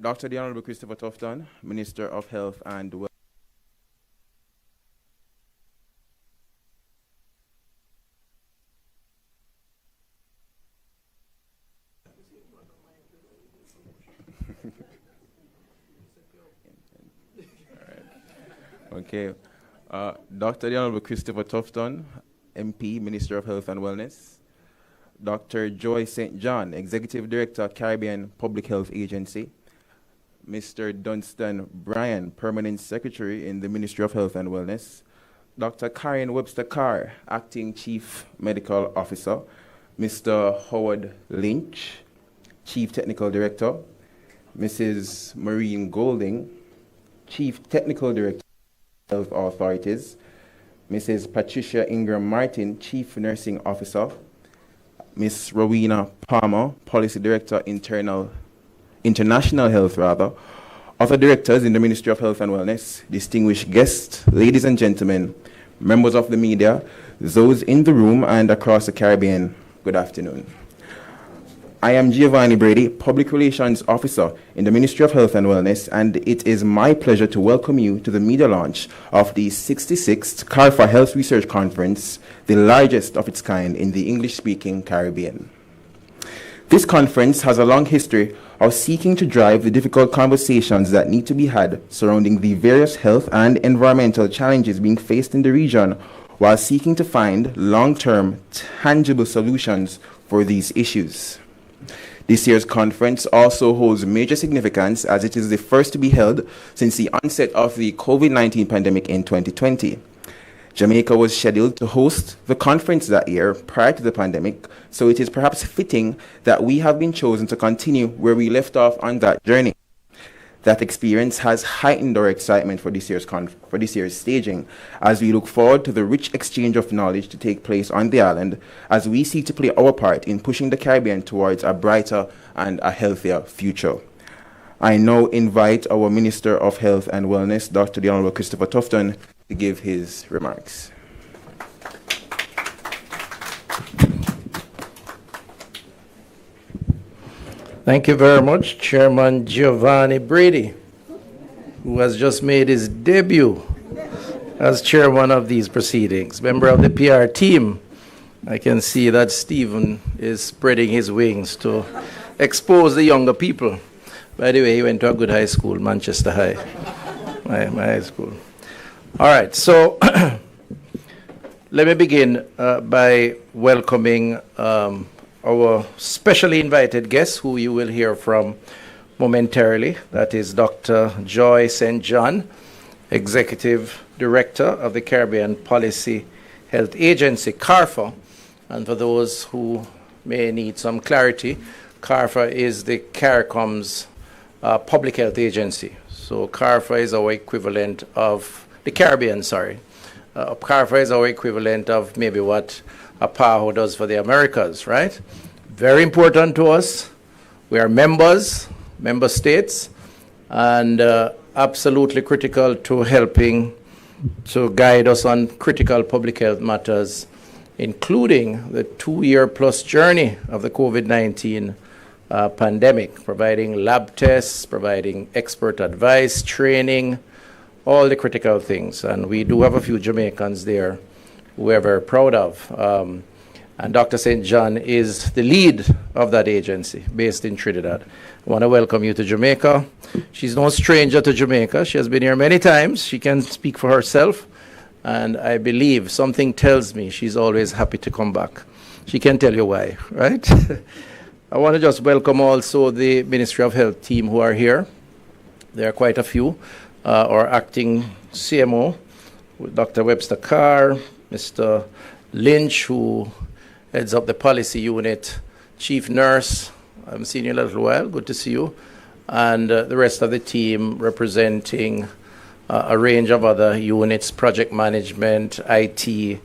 Dr. the Honorable Christopher Tufton, Minister of Health and Welfare. Okay. Dr. the Honorable Christopher Tufton, MP, Minister of Health and Wellness. Dr. Joy St. John, Executive Director, Caribbean Public Health Agency. Mr. Dunstan Bryan, Permanent Secretary in the Ministry of Health and Wellness. Dr. Karen Webster Carr, Acting Chief Medical Officer. Mr. Howard Lynch, Chief Technical Director. Mrs. Maureen Golding, Chief Technical Director, Health Authorities. Mrs. Patricia Ingram Martin, Chief Nursing Officer. Ms. Rowena Palmer, Policy Director, International Health, other directors in the Ministry of Health and Wellness, distinguished guests, ladies and gentlemen, members of the media, those in the room and across the Caribbean, good afternoon. I am Giovanni Brady, Public Relations Officer in the Ministry of Health and Wellness, and it is my pleasure to welcome you to the media launch of the 66th CARPHA Health Research Conference, the largest of its kind in the English-speaking Caribbean. This conference has a long history of seeking to drive the difficult conversations that need to be had surrounding the various health and environmental challenges being faced in the region, while seeking to find long-term, tangible solutions for these issues. This year's conference also holds major significance as it is the first to be held since the onset of the COVID-19 pandemic in 2020. Jamaica was scheduled to host the conference that year prior to the pandemic, so it is perhaps fitting that we have been chosen to continue where we left off on that journey. That experience has heightened our excitement for this year's staging, as we look forward to the rich exchange of knowledge to take place on the island as we seek to play our part in pushing the Caribbean towards a brighter and a healthier future. I now invite our Minister of Health and Wellness, Dr. the Honorable Christopher Tufton, to give his remarks. Thank you very much, Chairman Giovanni Brady, who has just made his debut as chairman of these proceedings. Member of the PR team, I can see that Stephen is spreading his wings to expose the younger people. By the way, he went to a good high school, Manchester High, my high school. All right, so let me begin by welcoming our specially invited guest, who you will hear from momentarily. That is Dr. Joy St. John, Executive Director of the Caribbean Policy Health Agency, CARPHA. And for those who may need some clarity, CARPHA is the CARICOM's public health agency. So CARPHA is our equivalent of the Caribbean, CARPHA is our equivalent of maybe what APAHO does for the Americas, right? Very important to us. We are member states, and absolutely critical to helping to guide us on critical public health matters, including the 2-year-plus journey of the COVID-19 pandemic, providing lab tests, providing expert advice, training, all the critical things. And we do have a few Jamaicans there who we're very proud of. And Dr. St. John is the lead of that agency based in Trinidad. I want to welcome you to Jamaica. She's no stranger to Jamaica. She has been here many times. She can speak for herself. And I believe, something tells me, she's always happy to come back. She can tell you why, right? I want to just welcome also the Ministry of Health team who are here. There are quite a few. Our acting CMO, with Dr. Webster Carr, Mr. Lynch, who heads up the policy unit, Chief Nurse, I haven't seen you in a little while, good to see you, and the rest of the team representing a range of other units, project management, IT,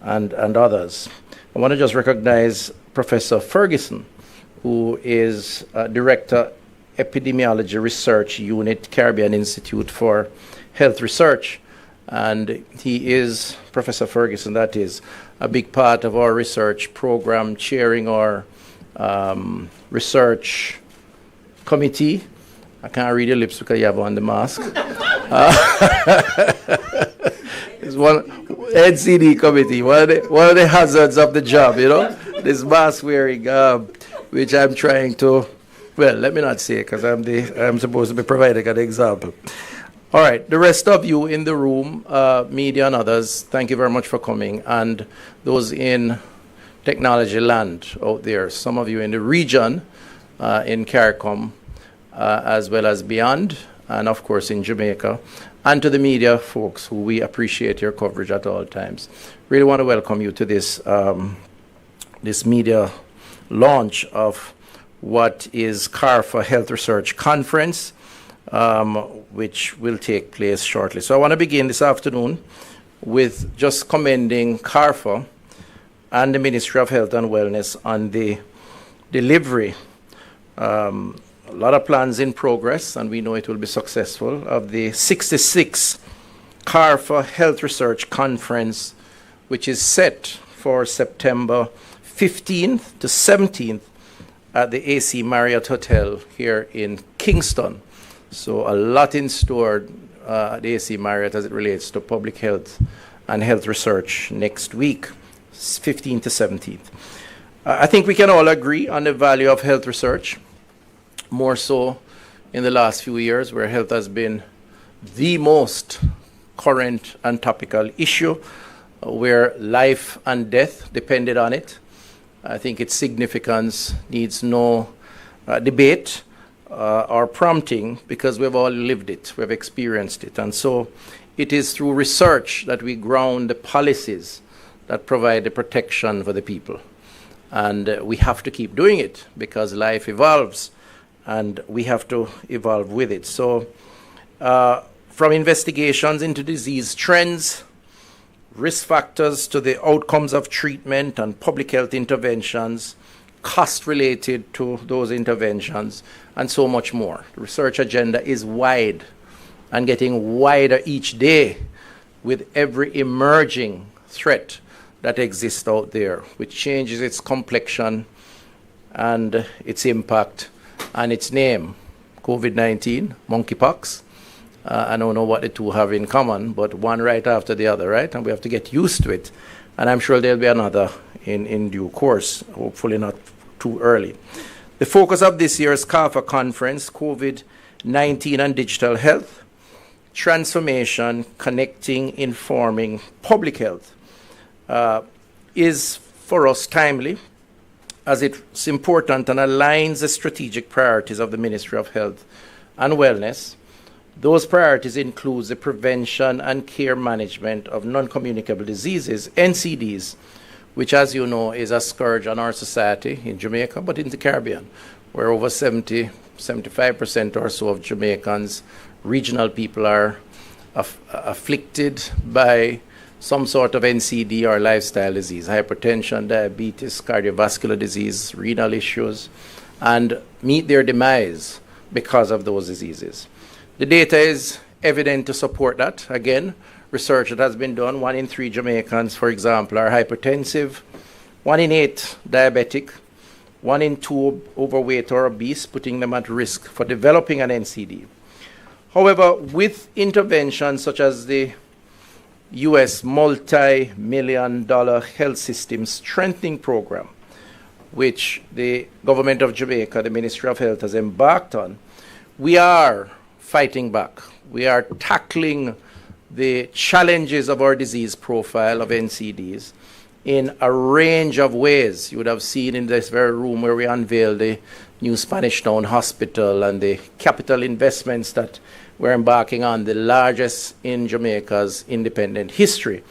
and others. I want to just recognize Professor Ferguson, who is Director, Epidemiology Research Unit, Caribbean Institute for Health Research. And he is, Professor Ferguson, that is, a big part of our research program, chairing our research committee I can't read your lips because you have on the mask. It's one NCD committee, one of the hazards of the job, you know, this mask wearing, which I'm trying to, well, let me not say it because I'm supposed to be providing an example. All right, the rest of you in the room, media and others, thank you very much for coming. And those in technology land out there, some of you in the region, in CARICOM, as well as beyond, and of course in Jamaica, and to the media folks who we appreciate your coverage at all times. Really want to welcome you to this, this media launch of what is CARPHA Health Research Conference, which will take place shortly. So I want to begin this afternoon with just commending CARPHA and the Ministry of Health and Wellness on the delivery. A lot of plans in progress, and we know it will be successful, of the 66th CARPHA Health Research Conference, which is set for September 15th to 17th at the AC Marriott Hotel here in Kingston. So a lot in store at the AC Marriott as it relates to public health and health research next week, 15th to 17th. I think we can all agree on the value of health research, more so in the last few years where health has been the most current and topical issue, where life and death depended on it. I think its significance needs no debate or prompting because we've all lived it, we've experienced it. And so it is through research that we ground the policies that provide the protection for the people. And we have to keep doing it because life evolves and we have to evolve with it. So from investigations into disease trends, risk factors to the outcomes of treatment and public health interventions, cost related to those interventions, and so much more. The research agenda is wide and getting wider each day with every emerging threat that exists out there, which changes its complexion and its impact and its name. COVID-19, monkeypox. I don't know what the two have in common, but one right after the other, right? And we have to get used to it. And I'm sure there'll be another in due course, hopefully not too early. The focus of this year's CARPHA conference, COVID-19 and digital health, transformation, connecting, informing public health, is for us timely, as it's important and aligns the strategic priorities of the Ministry of Health and Wellness. Those priorities include the prevention and care management of non-communicable diseases, NCDs, which, as you know, is a scourge on our society in Jamaica, but in the Caribbean, where over 75% or so of Jamaicans, regional people, are afflicted by some sort of NCD or lifestyle disease, hypertension, diabetes, cardiovascular disease, renal issues, and meet their demise because of those diseases. The data is evident to support that. Again, research that has been done, 1 in 3 Jamaicans, for example, are hypertensive, 1 in 8 diabetic, 1 in 2 overweight or obese, putting them at risk for developing an NCD. However, with interventions such as the US multi-million-dollar health system strengthening program, which the government of Jamaica, the Ministry of Health, has embarked on, we are fighting back. We are tackling the challenges of our disease profile of NCDs in a range of ways. You would have seen in this very room where we unveiled the new Spanish Town Hospital and the capital investments that we're embarking on, the largest in Jamaica's independent history,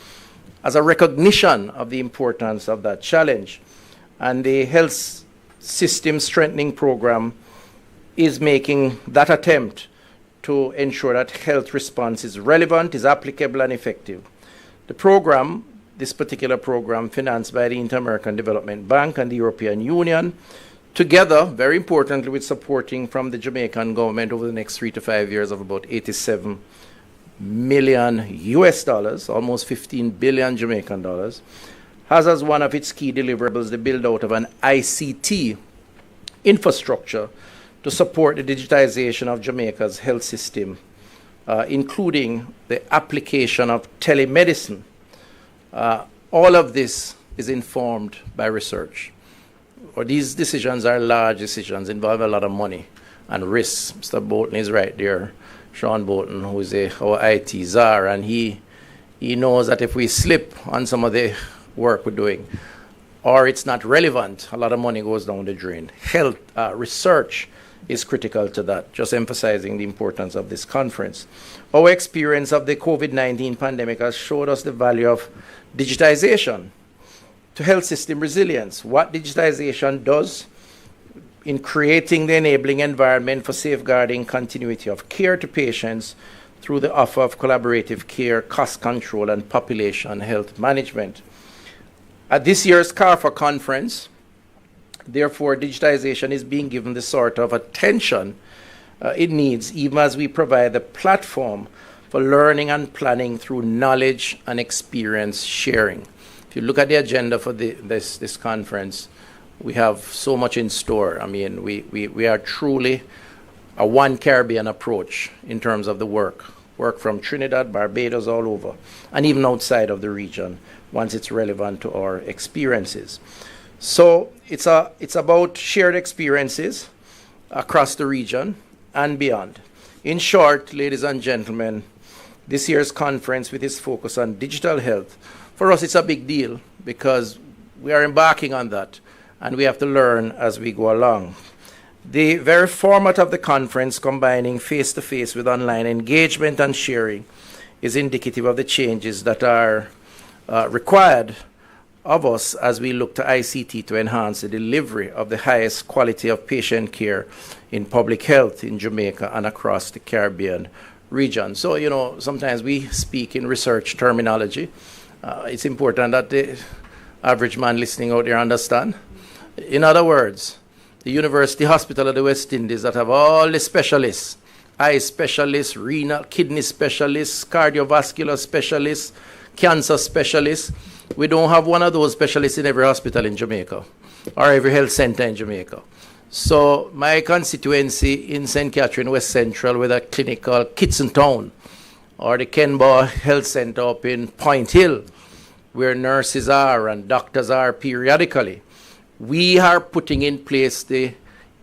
as a recognition of the importance of that challenge. And the health system strengthening program is making that attempt to ensure that health response is relevant, is applicable, and effective. The program, this particular program, financed by the Inter-American Development Bank and the European Union, together, very importantly, with supporting from the Jamaican government over the next 3 to 5 years of about 87 million US dollars, almost 15 billion Jamaican dollars, has as one of its key deliverables the build out of an ICT infrastructure to support the digitization of Jamaica's health system, including the application of telemedicine. All of this is informed by research. Or these decisions are large decisions, involve a lot of money and risks. Mr. Bolton is right there, Sean Bolton, who is our IT czar, and he knows that if we slip on some of the work we're doing, or it's not relevant, a lot of money goes down the drain. Health research is critical to that, just emphasizing the importance of this conference. Our experience of the COVID-19 pandemic has showed us the value of digitization to health system resilience, what digitization does in creating the enabling environment for safeguarding continuity of care to patients through the offer of collaborative care, cost control, and population health management. At this year's CARPHA conference, therefore, digitization is being given the sort of attention it needs, even as we provide the platform for learning and planning through knowledge and experience sharing. If you look at the agenda for this conference, we have so much in store. I mean, we are truly a one Caribbean approach in terms of the work from Trinidad, Barbados, all over, and even outside of the region, once it's relevant to our experiences. So it's about shared experiences across the region and beyond. In short, ladies and gentlemen, this year's conference, with its focus on digital health, for us it's a big deal because we are embarking on that and we have to learn as we go along. The very format of the conference, combining face-to-face with online engagement and sharing, is indicative of the changes that are required of us as we look to ICT to enhance the delivery of the highest quality of patient care in public health in Jamaica and across the Caribbean region. So, you know, sometimes we speak in research terminology. It's important that the average man listening out there understand. In other words, the University Hospital of the West Indies that have all the specialists, eye specialists, renal, kidney specialists, cardiovascular specialists, cancer specialists. We don't have one of those specialists in every hospital in Jamaica or every health center in Jamaica. So my constituency in St. Catherine, West Central, with a clinic called Kitson Town, or the Kenbaugh Health Center up in Point Hill, where nurses are and doctors are periodically, we are putting in place the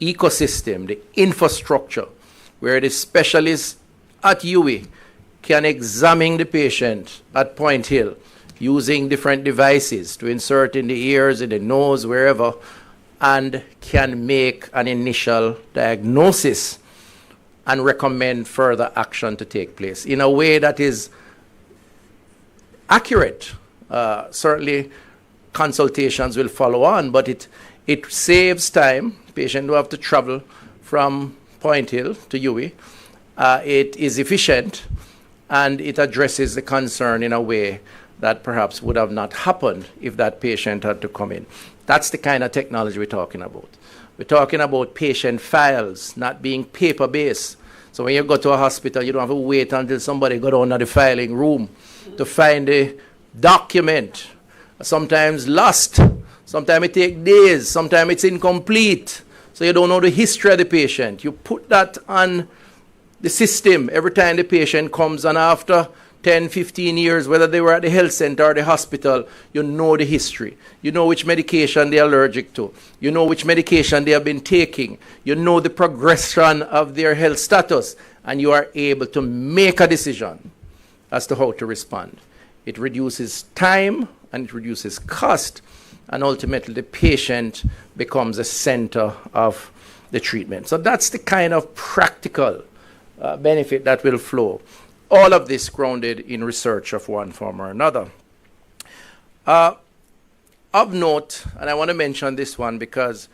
ecosystem, the infrastructure, where the specialists at UWI can examine the patient at Point Hill using different devices to insert in the ears, in the nose, wherever, and can make an initial diagnosis and recommend further action to take place in a way that is accurate. Certainly consultations will follow on, but it saves time. Patient don't have to travel from Point Hill to UWI. It is efficient, and it addresses the concern in a way that perhaps would have not happened if that patient had to come in. That's the kind of technology we're talking about. We're talking about patient files not being paper-based. So when you go to a hospital, you don't have to wait until somebody go down to the filing room to find a document. Sometimes lost. Sometimes it takes days. Sometimes it's incomplete. So you don't know the history of the patient. You put that on the system every time the patient comes, and after 10, 15 years, whether they were at the health center or the hospital, you know the history. You know which medication they're allergic to. You know which medication they have been taking. You know the progression of their health status, and you are able to make a decision as to how to respond. It reduces time and it reduces cost, and ultimately the patient becomes the center of the treatment. So that's the kind of practical benefit that will flow. All of this grounded in research of one form or another. Of note, and I want to mention this one because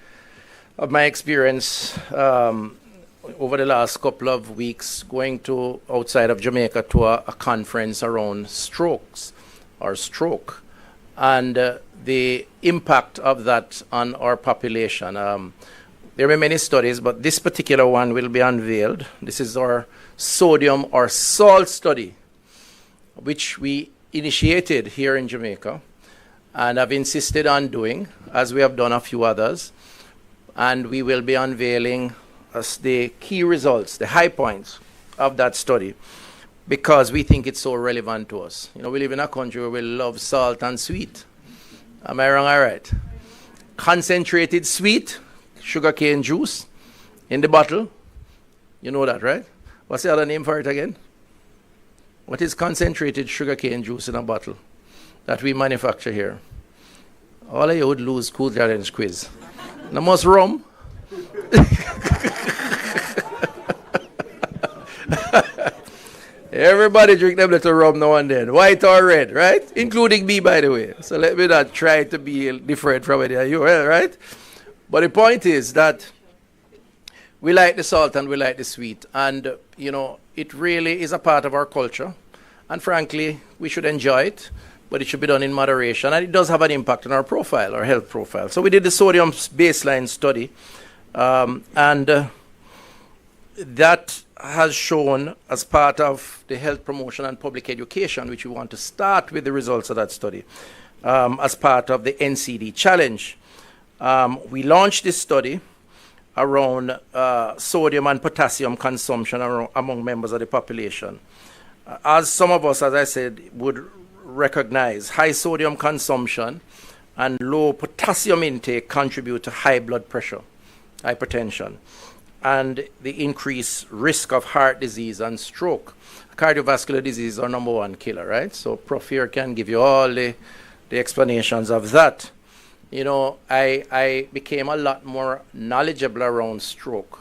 of my experience over the last couple of weeks going to outside of Jamaica to a conference around strokes or stroke and the impact of that on our population. There are many studies, but this particular one will be unveiled. This is our sodium or salt study, which we initiated here in Jamaica and have insisted on doing, as we have done a few others. And we will be unveiling as the key results, the high points of that study, because we think it's so relevant to us. You know, we live in a country where we love salt and sweet. Am I wrong or right? Concentrated sweet, sugarcane juice in the bottle. You know that, right? What's the other name for it again? What is concentrated sugarcane juice in a bottle that we manufacture here? All of you would lose Cool Challenge quiz. No more rum. Everybody drink them little rum now and then, white or red, right? Including me, by the way. So let me not try to be different from any of you, right? But the point is that we like the salt and we like the sweet. And, you know, it really is a part of our culture. And frankly, we should enjoy it, but it should be done in moderation. And it does have an impact on our profile, our health profile. So we did the sodium baseline study. That has shown, as part of the health promotion and public education, which we want to start with the results of that study, as part of the NCD challenge. We launched this study around sodium and potassium consumption among members of the population. As some of us, as I said, would recognize, high sodium consumption and low potassium intake contribute to high blood pressure, hypertension, and the increased risk of heart disease and stroke. Cardiovascular disease is our number one killer, right? So Prof here can give you all the explanations of that. You know, I became a lot more knowledgeable around stroke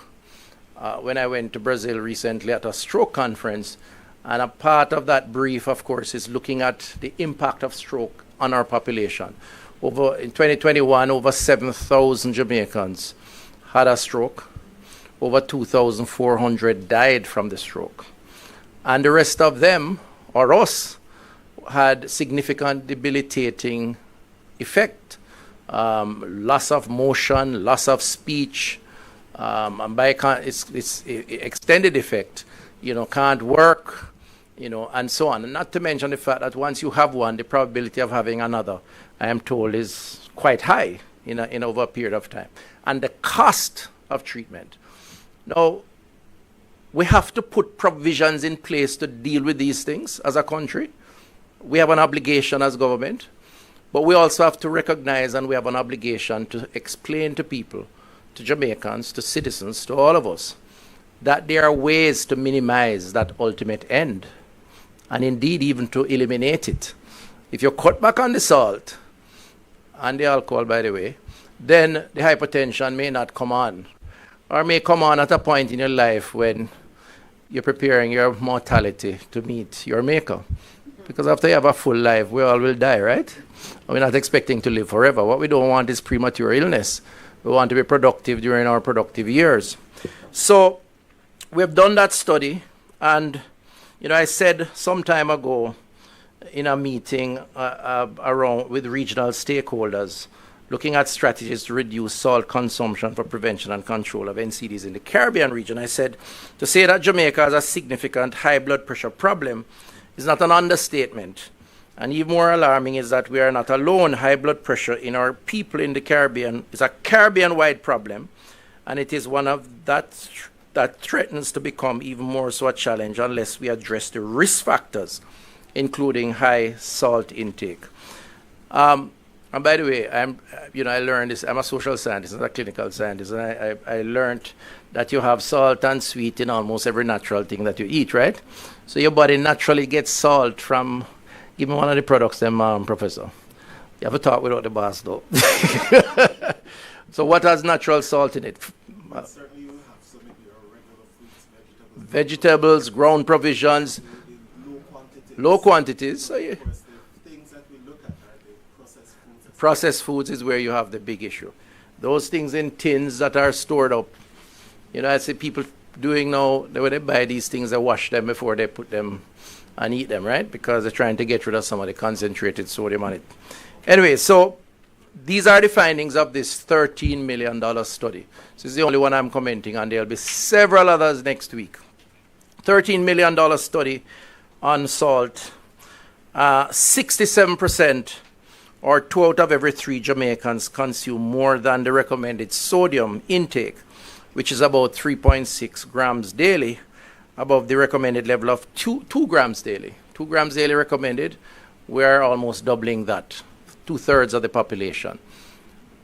when I went to Brazil recently at a stroke conference. And a part of that brief, of course, is looking at the impact of stroke on our population. In 2021, over 7,000 Jamaicans had a stroke. Over 2,400 died from the stroke. And the rest of them, or us, had significant debilitating effect. Loss of motion, loss of speech, and by it's extended effect, you know, can't work, you know, and so on. And not to mention the fact that once you have one, the probability of having another, I am told, is quite high in over a period of time. And the cost of treatment. Now, we have to put provisions in place to deal with these things as a country. We have an obligation as government, but we also have to recognize, and we have an obligation to explain to people, to Jamaicans, to citizens, to all of us, that there are ways to minimize that ultimate end, and indeed even to eliminate it. If you cut back on the salt, and the alcohol, by the way, then the hypertension may not come on, or may come on at a point in your life when you're preparing your mortality to meet your maker. Because after you have a full life, we all will die, right? We're not expecting to live forever. What we don't want is premature illness. We want to be productive during our productive years. So we have done that study, and you know, I said some time ago in a meeting around with regional stakeholders, looking at strategies to reduce salt consumption for prevention and control of NCDs in the Caribbean region. I said, to say that Jamaica has a significant high blood pressure problem is not an understatement. And even more alarming is that we are not alone. High blood pressure in our people in the Caribbean is a Caribbean-wide problem, and it is one of that threatens to become even more so a challenge unless we address the risk factors, including high salt intake. And by the way, I learned this. I'm a social scientist, not a clinical scientist, and I learned that you have salt and sweet in almost every natural thing that you eat, right? So your body naturally gets salt from. Give me one of the products, Professor. You have to talk without the boss, though. So what has natural salt in it? Certainly you have some of your regular fruits, vegetables, ground provisions, low quantities. So of course, the things that we look at are the processed foods. Processed foods is where you have the big issue. Those things in tins that are stored up. You know, I see people doing now, when they buy these things, they wash them before they put them and eat them, right? Because they're trying to get rid of some of the concentrated sodium on it. Anyway, so these are the findings of this $13 million study. This is the only one I'm commenting on. There'll be several others next week. $13 million study on salt. 67%, or 2 out of every 3 Jamaicans, consume more than the recommended sodium intake. which is about 3.6 grams daily, above the recommended level of 2 grams daily. 2 grams daily recommended. We're almost doubling that, 2/3 of the population.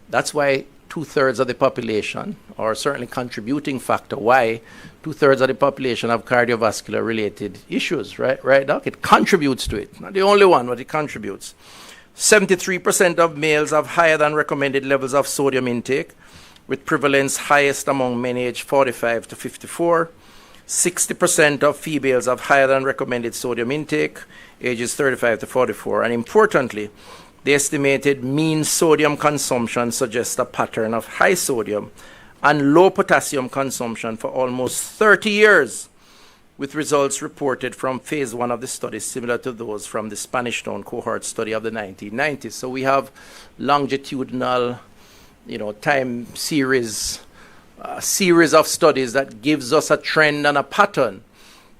That's why 2/3 of the population, or certainly contributing factor, why 2/3 of the population have cardiovascular related issues, right, Doc? It contributes to it. Not the only one, but it contributes. 73% of males have higher than recommended levels of sodium intake, with prevalence highest among men aged 45 to 54. 60% of females have higher than recommended sodium intake, ages 35 to 44. And importantly, the estimated mean sodium consumption suggests a pattern of high sodium and low potassium consumption for almost 30 years, with results reported from phase 1 of the study similar to those from the Spanish Town cohort study of the 1990s. So we have longitudinal, time series of studies that gives us a trend and a pattern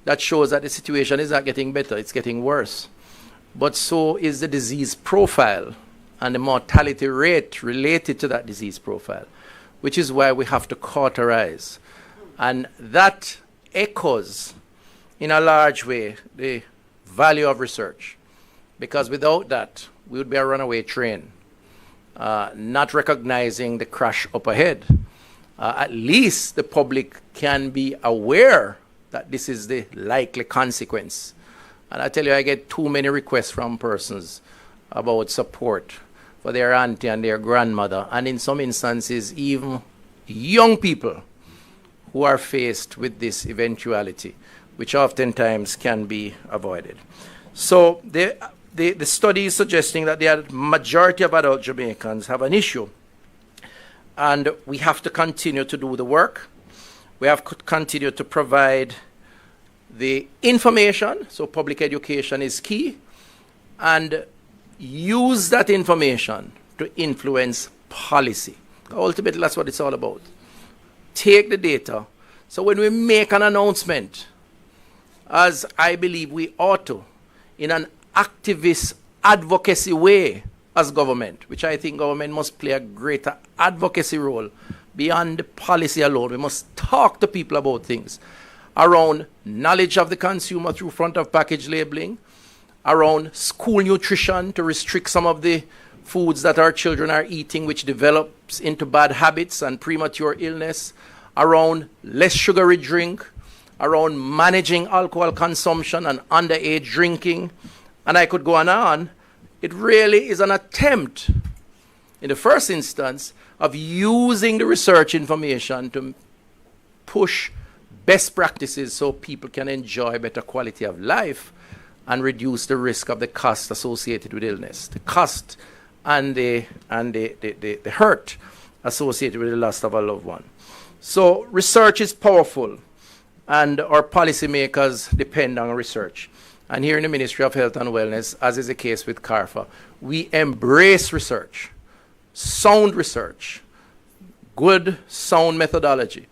that shows that the situation is not getting better, it's getting worse. But so is the disease profile and the mortality rate related to that disease profile, which is why we have to cauterize. And that echoes, in a large way, the value of research. Because without that, we would be a runaway train, not recognizing the crash up ahead. At least the public can be aware that this is the likely consequence. And I tell you, I get too many requests from persons about support for their auntie and their grandmother, and in some instances, even young people who are faced with this eventuality, which oftentimes can be avoided. So the study is suggesting that the majority of adult Jamaicans have an issue, and we have to continue to do the work. We have to continue to provide the information, so public education is key, and use that information to influence policy. Ultimately, that's what it's all about. Take the data, so when we make an announcement, as I believe we ought to, in an activist advocacy way as government, which I think government must play a greater advocacy role beyond the policy alone. We must talk to people about things around knowledge of the consumer through front of package labeling, around school nutrition to restrict some of the foods that our children are eating, which develops into bad habits and premature illness, around less sugary drink, around managing alcohol consumption and underage drinking, and I could go on. It really is an attempt, in the first instance, of using the research information to push best practices so people can enjoy better quality of life and reduce the risk of the cost associated with illness, the cost and the hurt associated with the loss of a loved one. So research is powerful, and our policymakers depend on research. And here in the Ministry of Health and Wellness, as is the case with CARPHA, we embrace research, sound research, good, sound methodology.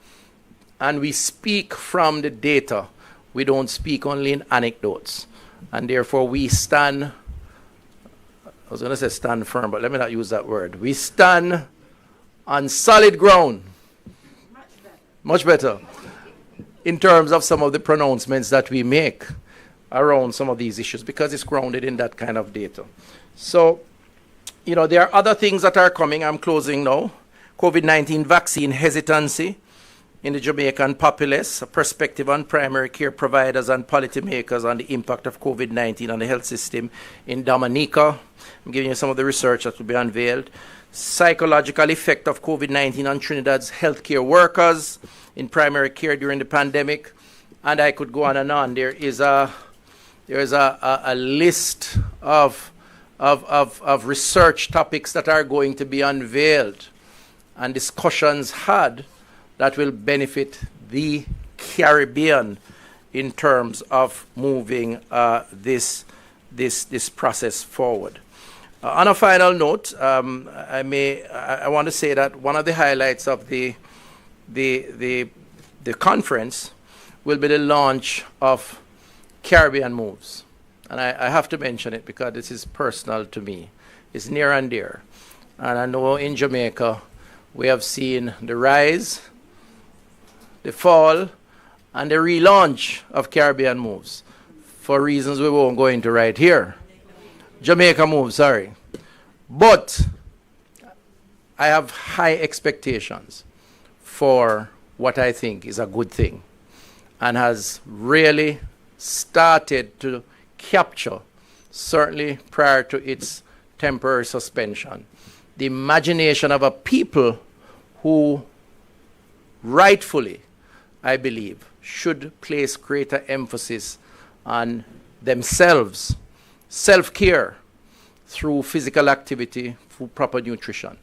And we speak from the data. We don't speak only in anecdotes. And therefore we stand, I was going to say stand firm, but let me not use that word. We stand on solid ground. Much better. In terms of some of the pronouncements that we make around some of these issues, because it's grounded in that kind of data. So, there are other things that are coming. I'm closing now. COVID-19 vaccine hesitancy in the Jamaican populace, a perspective on primary care providers and policymakers on the impact of COVID-19 on the health system in Dominica. I'm giving you some of the research that will be unveiled. Psychological effect of COVID-19 on Trinidad's healthcare workers in primary care during the pandemic. And I could go on and on. There is a list of research topics that are going to be unveiled and discussions had that will benefit the Caribbean in terms of moving this process forward. On a final note, I want to say that one of the highlights of the conference will be the launch of Caribbean Moves. And I have to mention it because this is personal to me. It's near and dear. And I know in Jamaica we have seen the rise the fall, and the relaunch of Caribbean Moves for reasons we won't go into right here. Jamaica Moves, sorry. But I have high expectations for what I think is a good thing and has really started to capture, certainly prior to its temporary suspension, the imagination of a people who rightfully, I believe, should place greater emphasis on themselves, self-care through physical activity, through proper nutrition.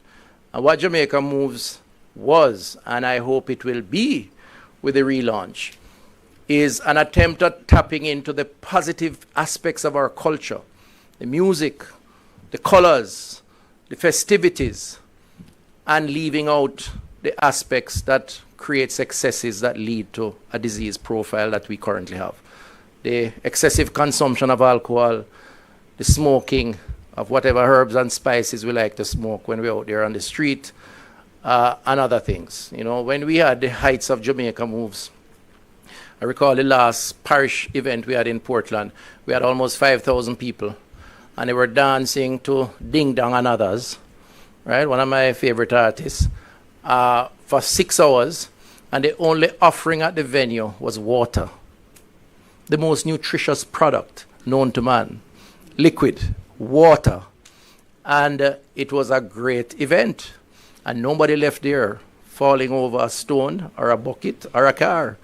And what Jamaica Moves was, and I hope it will be with the relaunch, is an attempt at tapping into the positive aspects of our culture, the music, the colors, the festivities, and leaving out the aspects that creates excesses that lead to a disease profile that we currently have. The excessive consumption of alcohol, the smoking of whatever herbs and spices we like to smoke when we're out there on the street, and other things. You know, when we had the heights of Jamaica Moves, I recall the last parish event we had in Portland, we had almost 5,000 people, and they were dancing to Ding Dong and others, right? One of my favorite artists, for 6 hours, and the only offering at the venue was water, the most nutritious product known to man, liquid water. And it was a great event, and nobody left there falling over a stone or a bucket or a car.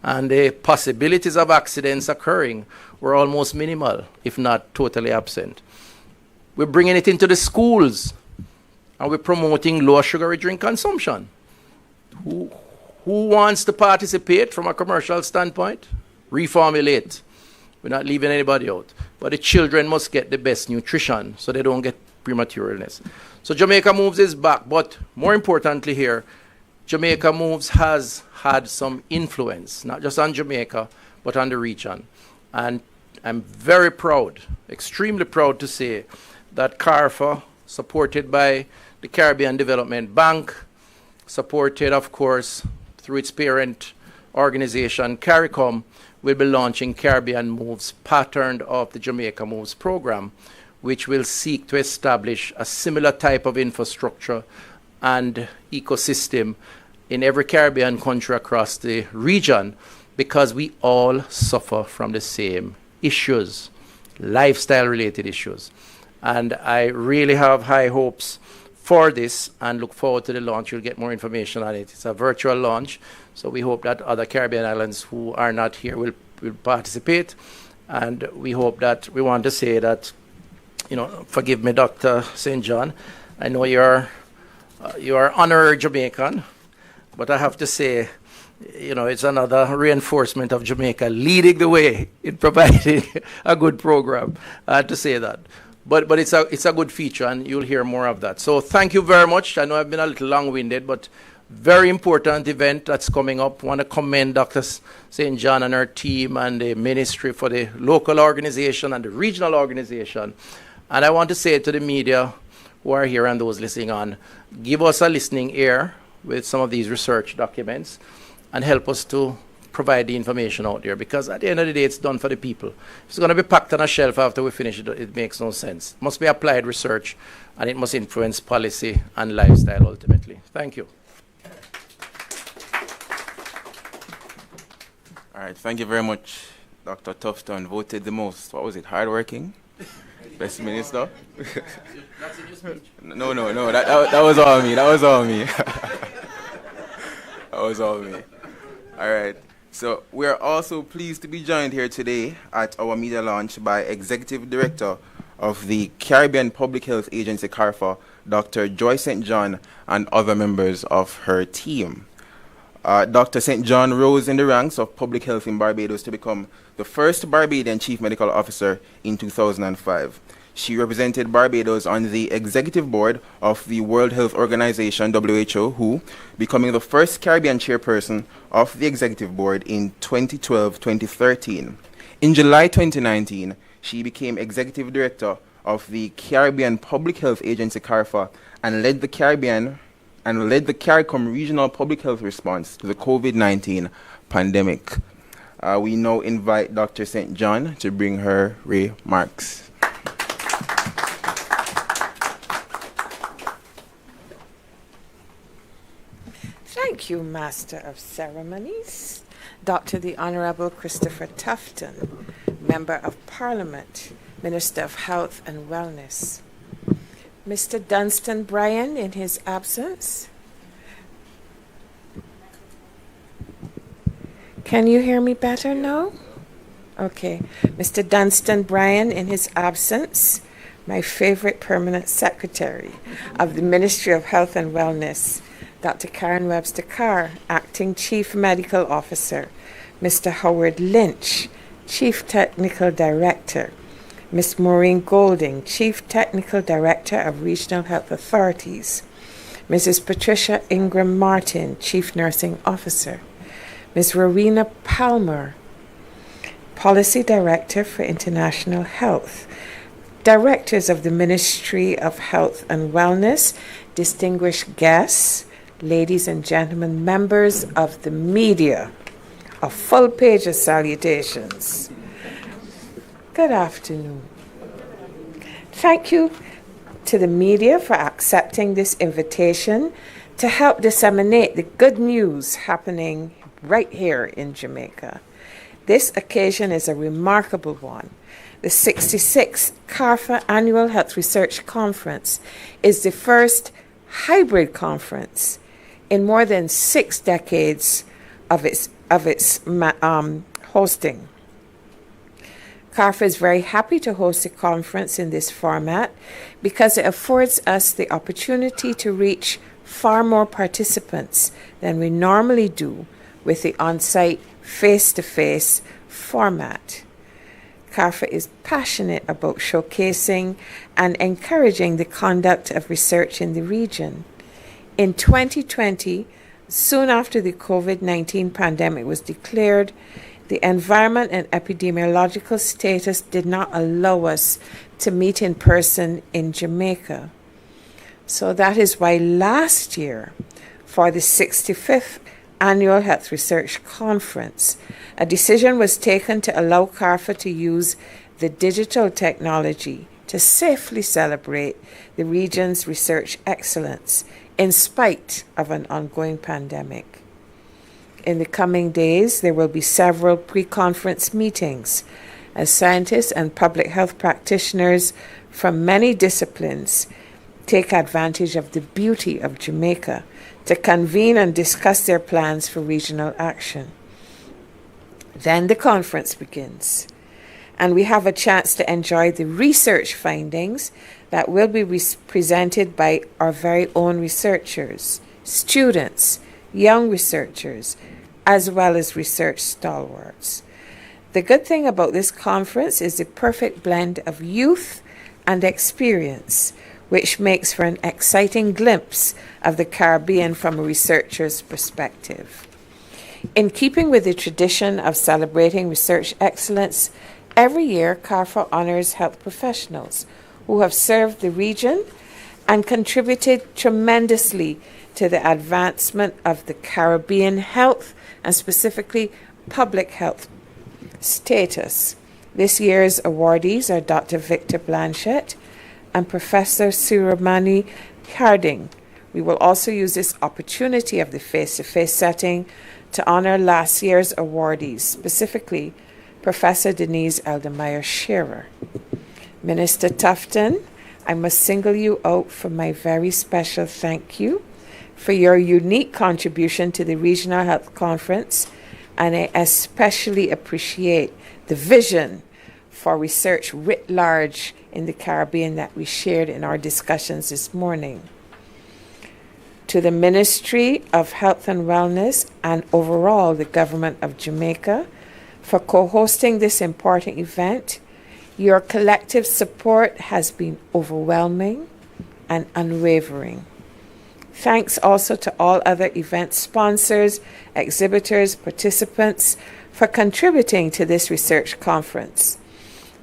And the possibilities of accidents occurring were almost minimal, if not totally absent. We're bringing it into the schools, and we're promoting low sugary drink consumption. Who wants to participate from a commercial standpoint? Reformulate. We're not leaving anybody out. But the children must get the best nutrition so they don't get premature illness. So Jamaica Moves is back, but more importantly here, Jamaica Moves has had some influence, not just on Jamaica, but on the region. And I'm very proud, extremely proud to say that CARPHA, supported by the Caribbean Development Bank, supported, of course, through its parent organization, CARICOM, will be launching Caribbean Moves, patterned off the Jamaica Moves program, which will seek to establish a similar type of infrastructure and ecosystem in every Caribbean country across the region, because we all suffer from the same issues, lifestyle-related issues. And I really have high hopes for this and look forward to the launch. You'll get more information on it. It's a virtual launch, so we hope that other Caribbean islands who are not here will participate. And we hope that, we want to say that, you know, forgive me, Dr. St. John, I know you're honorary Jamaican, but I have to say, you know, it's another reinforcement of Jamaica leading the way in providing a good program, to say that. But it's a good feature, and you'll hear more of that. So thank you very much. I know I've been a little long-winded, but very important event that's coming up. I want to commend Dr. St. John and her team and the ministry for the local organization and the regional organization. And I want to say to the media who are here and those listening on, give us a listening ear with some of these research documents and help us to provide the information out there, because at the end of the day, it's done for the people. If it's going to be packed on a shelf after we finish it, it makes no sense. It must be applied research, and it must influence policy and lifestyle ultimately. Thank you. All right, thank you very much, Dr. Tufton. Voted the most, what was it, hardworking? Best minister? That's in your speech. No, that was all me, that was all me. That was all me. All right. So we are also pleased to be joined here today at our media launch by Executive Director of the Caribbean Public Health Agency, CARPHA, Dr. Joy St. John, and other members of her team. Dr. St. John rose in the ranks of public health in Barbados to become the first Barbadian Chief Medical Officer in 2005. She represented Barbados on the executive board of the World Health Organization, WHO, becoming the first Caribbean chairperson of the executive board in 2012-2013. In July 2019, she became executive director of the Caribbean Public Health Agency, CARPHA, and led the Caribbean and led the CARICOM regional public health response to the COVID-19 pandemic. We now invite Dr. St. John to bring her remarks. Thank you, Master of Ceremonies, Dr. the Honorable Christopher Tufton, Member of Parliament, Minister of Health and Wellness. Mr. Dunstan Bryan in his absence. Can you hear me better now? Okay. Mr. Dunstan Bryan in his absence, my favorite permanent secretary of the Ministry of Health and Wellness, Dr. Karen Webster Carr, Acting Chief Medical Officer, Mr. Howard Lynch, Chief Technical Director, Ms. Maureen Golding, Chief Technical Director of Regional Health Authorities, Mrs. Patricia Ingram Martin, Chief Nursing Officer, Ms. Rowena Palmer, Policy Director for International Health, Directors of the Ministry of Health and Wellness, distinguished guests, ladies and gentlemen, members of the media, a full page of salutations. Good afternoon. Thank you to the media for accepting this invitation to help disseminate the good news happening right here in Jamaica. This occasion is a remarkable one. The 66th CARPHA Annual Health Research Conference is the first hybrid conference in more than 6 decades of its hosting. CARPHA is very happy to host a conference in this format because it affords us the opportunity to reach far more participants than we normally do with the on-site face-to-face format. CARPHA is passionate about showcasing and encouraging the conduct of research in the region. In 2020, soon after the COVID-19 pandemic was declared, the environment and epidemiological status did not allow us to meet in person in Jamaica. So that is why last year, for the 65th Annual Health Research Conference, a decision was taken to allow CARPHA to use the digital technology to safely celebrate the region's research excellence in spite of an ongoing pandemic. In the coming days, there will be several pre-conference meetings as scientists and public health practitioners from many disciplines take advantage of the beauty of Jamaica to convene and discuss their plans for regional action. Then the conference begins, and we have a chance to enjoy the research findings that will be presented by our very own researchers, students, young researchers, as well as research stalwarts. The good thing about this conference is the perfect blend of youth and experience, which makes for an exciting glimpse of the Caribbean from a researcher's perspective. In keeping with the tradition of celebrating research excellence, every year CARPHA honors health professionals who have served the region and contributed tremendously to the advancement of the Caribbean health and specifically public health status. This year's awardees are Dr. Victor Blanchett and Professor Suramani Harding. We will also use this opportunity of the face-to-face setting to honor last year's awardees, specifically Professor Denise Eldemeyer Shearer. Minister Tufton, I must single you out for my very special thank you for your unique contribution to the Regional Health Conference, and I especially appreciate the vision for research writ large in the Caribbean that we shared in our discussions this morning. To the Ministry of Health and Wellness and overall the Government of Jamaica for co-hosting this important event, your collective support has been overwhelming and unwavering. Thanks also to all other event sponsors, exhibitors, participants for contributing to this research conference.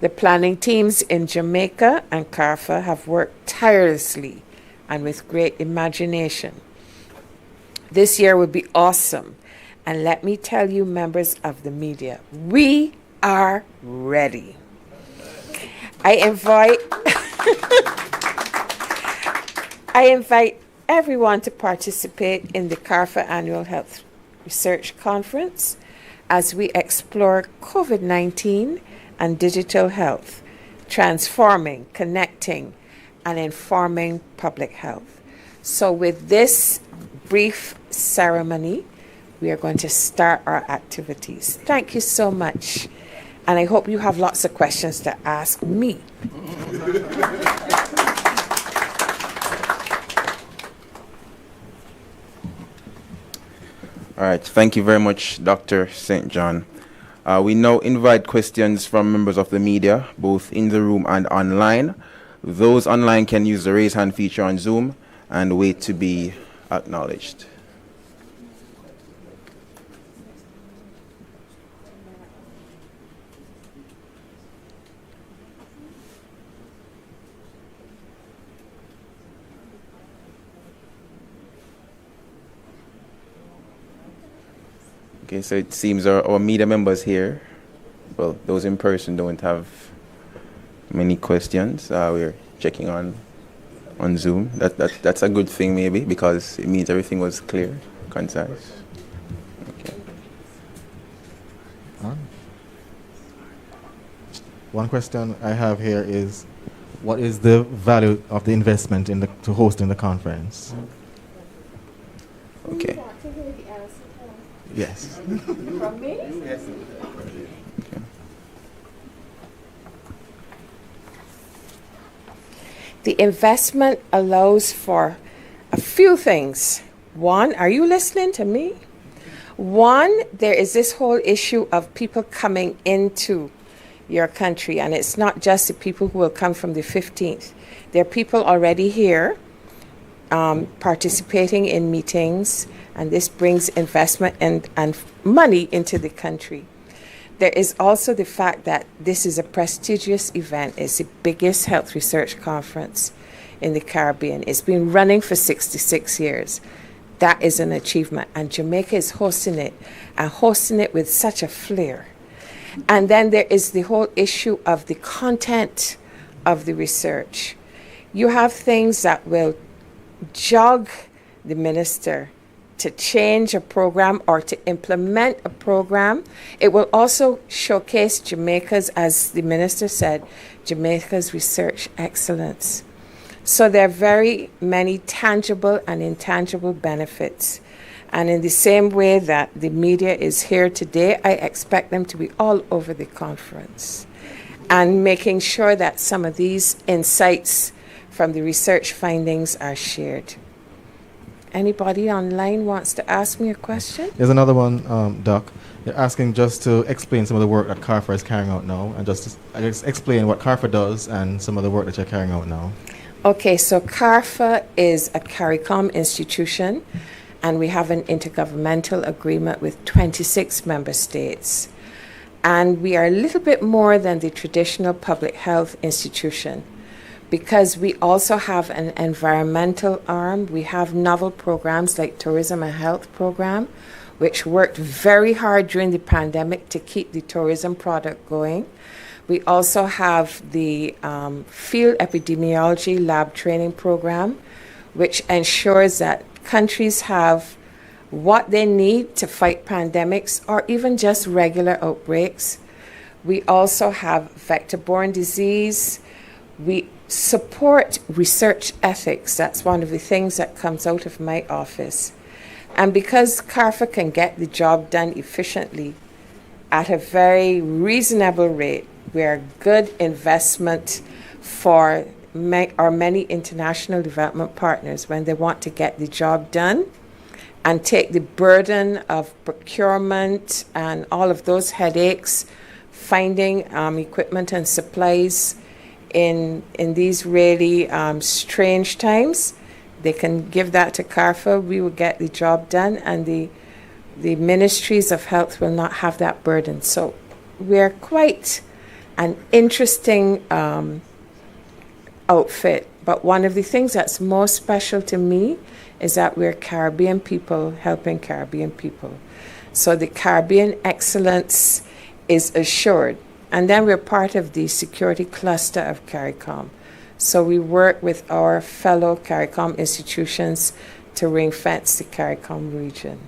The planning teams in Jamaica and CARPHA have worked tirelessly and with great imagination. This year will be awesome. And let me tell you, members of the media, we are ready. I invite everyone to participate in the CARPHA Annual Health Research Conference as we explore COVID-19 and digital health, transforming, connecting, and informing public health. So with this brief ceremony, we are going to start our activities. Thank you so much. And I hope you have lots of questions to ask me. All right, thank you very much, Dr. St. John. We now invite questions from members of the media, both in the room and online. Those online can use the raise hand feature on Zoom and wait to be acknowledged. Okay, so it seems our media members here, well, those in person don't have many questions. We're checking on Zoom. That's a good thing maybe, because it means everything was clear, concise. Okay. One question I have here is, what is the value of the investment to hosting the conference? Okay. Yes. From me? Yes. Okay. The investment allows for a few things. One, are you listening to me? One, there is this whole issue of people coming into your country, and it's not just the people who will come from the 15th. There are people already here participating in meetings, and this brings investment and money into the country. There is also the fact that this is a prestigious event. It's the biggest health research conference in the Caribbean. It's been running for 66 years. That is an achievement, and Jamaica is hosting it, and hosting it with such a flair. And then there is the whole issue of the content of the research. You have things that will jog the minister to change a program or to implement a program. It will also showcase Jamaica's, as the minister said, Jamaica's research excellence. So there are very many tangible and intangible benefits. And in the same way that the media is here today, I expect them to be all over the conference and making sure that some of these insights from the research findings are shared. Anybody online wants to ask me a question? There's another one, Doc. They're asking just to explain some of the work that CARPHA is carrying out now, and just explain what CARPHA does and some of the work that you're carrying out now. Okay, so CARPHA is a CARICOM institution, and we have an intergovernmental agreement with 26 member states. And we are a little bit more than the traditional public health institution, because we also have an environmental arm. We have novel programs like Tourism and Health Program, which worked very hard during the pandemic to keep the tourism product going. We also have the Field Epidemiology Lab Training Program, which ensures that countries have what they need to fight pandemics or even just regular outbreaks. We also have vector-borne disease. We support research ethics. That's one of the things that comes out of my office. And because CARPHA can get the job done efficiently at a very reasonable rate, we are a good investment for our many international development partners when they want to get the job done and take the burden of procurement and all of those headaches, finding equipment and supplies in these really strange times. They can give that to CARPHA. We will get the job done, and the ministries of health will not have that burden. So we're quite an interesting outfit. But one of the things that's most special to me is that we're Caribbean people helping Caribbean people. So the Caribbean excellence is assured. And then we're part of the security cluster of CARICOM. So we work with our fellow CARICOM institutions to ring-fence the CARICOM region.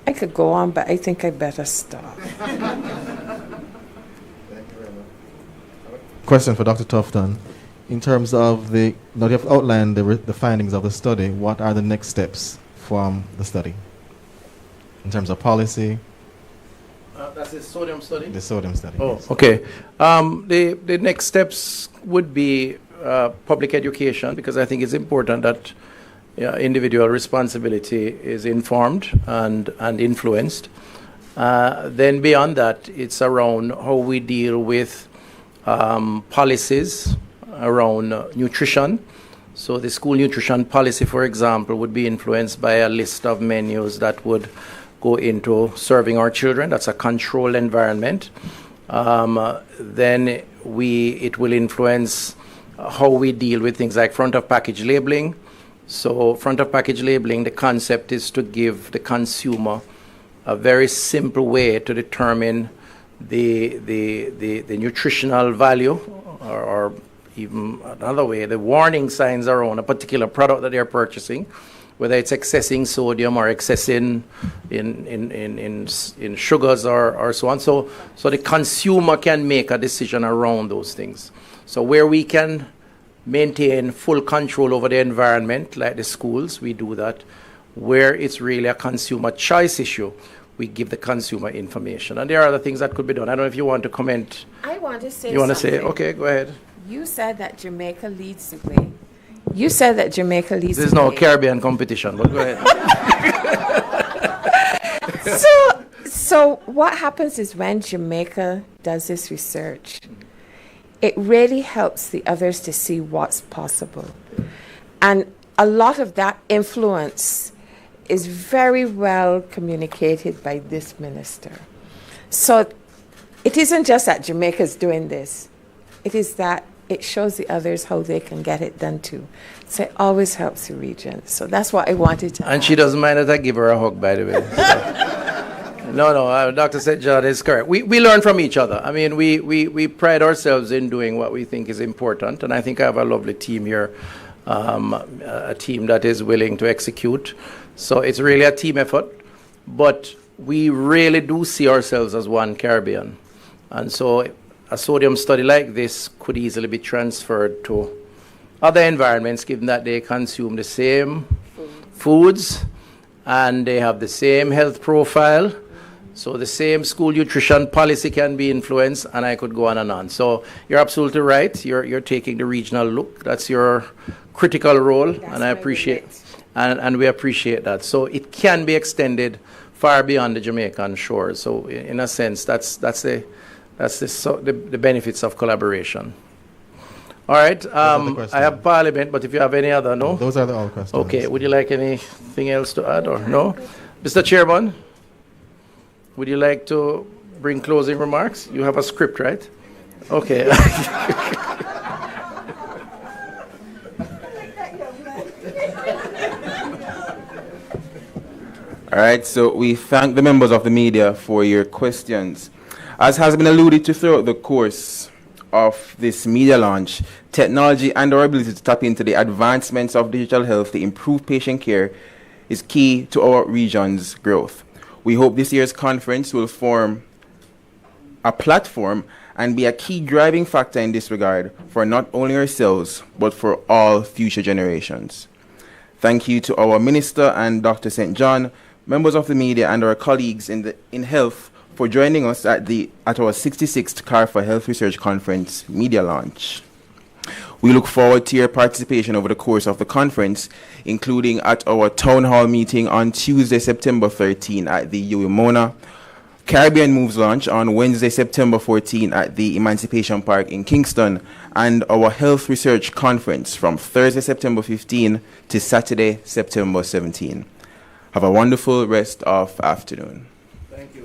I could go on, but I think I better stop. Question for Dr. Tufton. In terms of now you have outlined the findings of the study, what are the next steps from the study? In terms of policy? That's the sodium study? The sodium study. Oh, yes. okay. The next steps would be public education, because I think it's important that individual responsibility is informed and influenced. Then beyond that, it's around how we deal with policies around nutrition. So the school nutrition policy, for example, would be influenced by a list of menus that would go into serving our children. That's a controlled environment. Then it will influence how we deal with things like front of package labeling. So front of package labeling, the concept is to give the consumer a very simple way to determine the nutritional value, or even another way, the warning signs around a particular product that they're purchasing, whether it's excessing sodium or excessing in sugars or so on. So the consumer can make a decision around those things. So where we can maintain full control over the environment, like the schools, we do that. Where it's really a consumer choice issue, we give the consumer information. And there are other things that could be done. I don't know if you want to comment. I want to say You want to something. say? Okay, go ahead. You said that Jamaica leads the way. You said that Jamaica leads There's the no way. Caribbean competition, but go ahead. So what happens is when Jamaica does this research, it really helps the others to see what's possible. And a lot of that influence is very well communicated by this minister. So it isn't just that Jamaica's doing this. It is that it shows the others how they can get it done too. So it always helps the region. So that's what I wanted to And she doesn't mind that I give her a hug, by the way. So. No, Dr. St. John is correct. We learn from each other. I mean, we pride ourselves in doing what we think is important, and I think I have a lovely team here, a team that is willing to execute. So it's really a team effort, but we really do see ourselves as one Caribbean. And so a sodium study like this could easily be transferred to other environments, given that they consume the same foods and they have the same health profile. So the same school nutrition policy can be influenced, and I could go on and on. So you're absolutely right. You're taking the regional look. That's your critical role, and I appreciate, and we appreciate that. So it can be extended far beyond the Jamaican shores. So in a sense, that's the benefits of collaboration. All right. I have Parliament, but if you have any other, no? Those are all questions. Okay. Would you like anything else to add, or no? Mr. Chairman, would you like to bring closing remarks? You have a script, right? Okay. All right, so we thank the members of the media for your questions. As has been alluded to throughout the course of this media launch, technology and our ability to tap into the advancements of digital health to improve patient care is key to our region's growth. We hope this year's conference will form a platform and be a key driving factor in this regard for not only ourselves, but for all future generations. Thank you to our Minister and Dr. St. John, members of the media, and our colleagues in health for joining us at our 66th CARPHA Health Research Conference media launch. We look forward to your participation over the course of the conference, including at our town hall meeting on Tuesday, September 13 at the UWI Mona, Caribbean Moves launch on Wednesday, September 14 at the Emancipation Park in Kingston, and our Health Research Conference from Thursday, September 15 to Saturday, September 17. Have a wonderful rest of afternoon. Thank you.